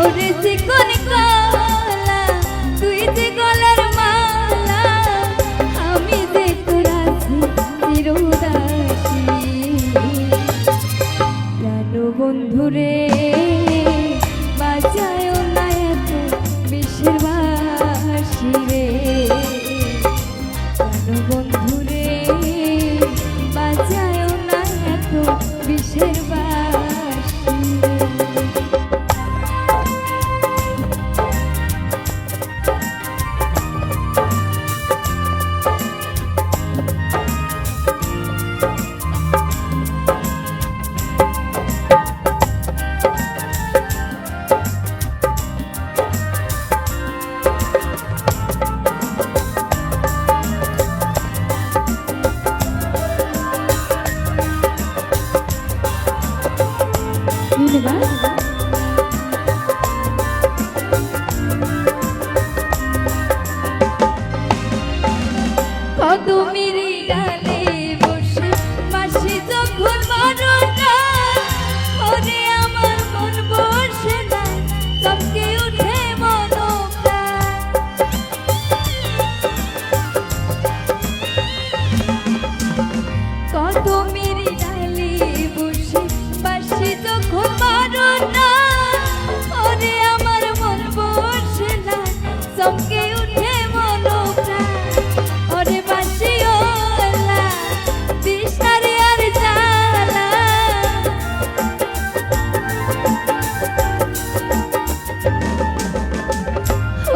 ওরে চিকন কালা তুই যে গলার মালা আমি যে তোর আছি চিরদাসী প্রাণ বন্ধুরে বাজায় না এত বিষের বাঁশি রে প্রাণ বন্ধুরে বাজায় না এত বিষের বাঁশি রে। কদমের ডালে বসে মাসি যখন মরনা ওরে আমার মন বসে না চমকে উঠে মনপ্রাণ কদমের ডালে বসে মাসি যখন মরনা ওরে আমার মন বসে না চমকে উঠে মনপ্রাণ ওরে বাঁশিওয়ালা দিশারে আর জ্বালা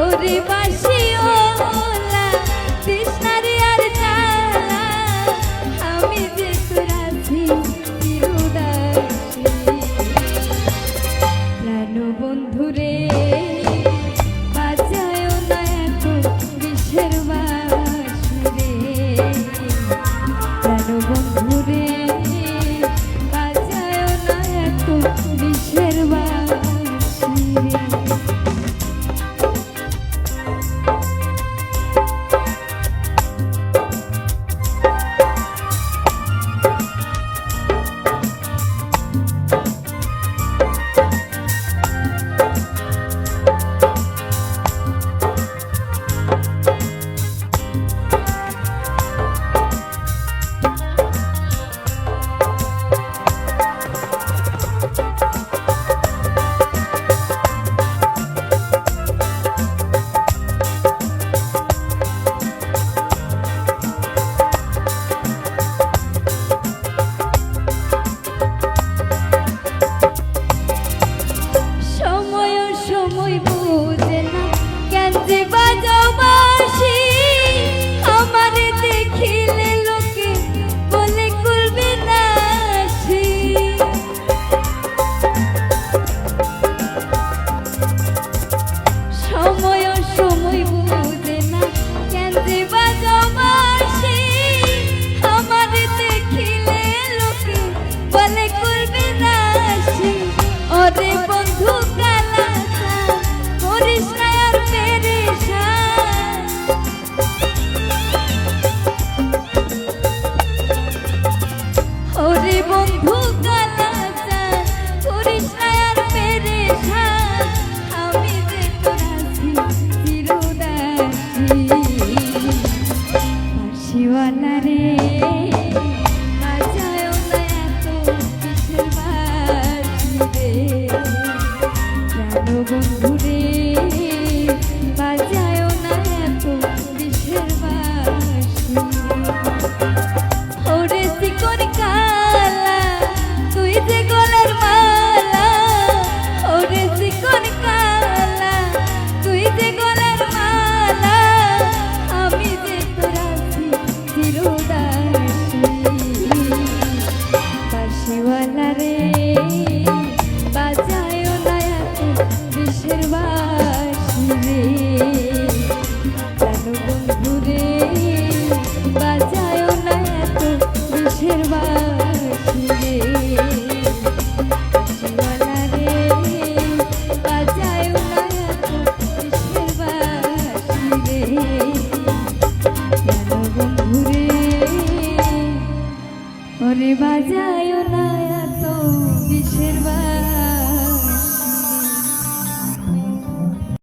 ওরে বাঁশিওয়ালা দিশারে আর জ্বালা আমি যে তোর আছি চিরদাসী প্রাণ বন্ধুরে বাজায় না এত বিষের বাঁশি রে প্রাণ বন্ধুরে বাজায় না এত বিষের বাঁশি রে। সময় বুঝে না কেন যে বাজাও বাঁশি আমারে দেখিলে লোকে বলে কুলবে নাশি সময় বুঝে না কেন যে বাজাও বাঁশি আমারে দেখিলে লোকে বলে কুলবে নাশি ওরে বন্ধু ওরে বন্ধু কালাচার করিস না আর পেরেশান আমি যে তোর আছি চিরদাসী বাঁশিওয়ালা রে বাজায় না এত বিষের বাঁশি রে প্রাণ বন্ধুরে বাজায় না এত বিষের বাঁশি ওরে চিকন কালা তুই যে গলার মালা ওরে চিকন কালা তুই যে গলার মালা আমি যে তোর আছি চিরদাসী বাঁশিওয়ালা রে বাজায় না এত বিষের বাঁশি রে।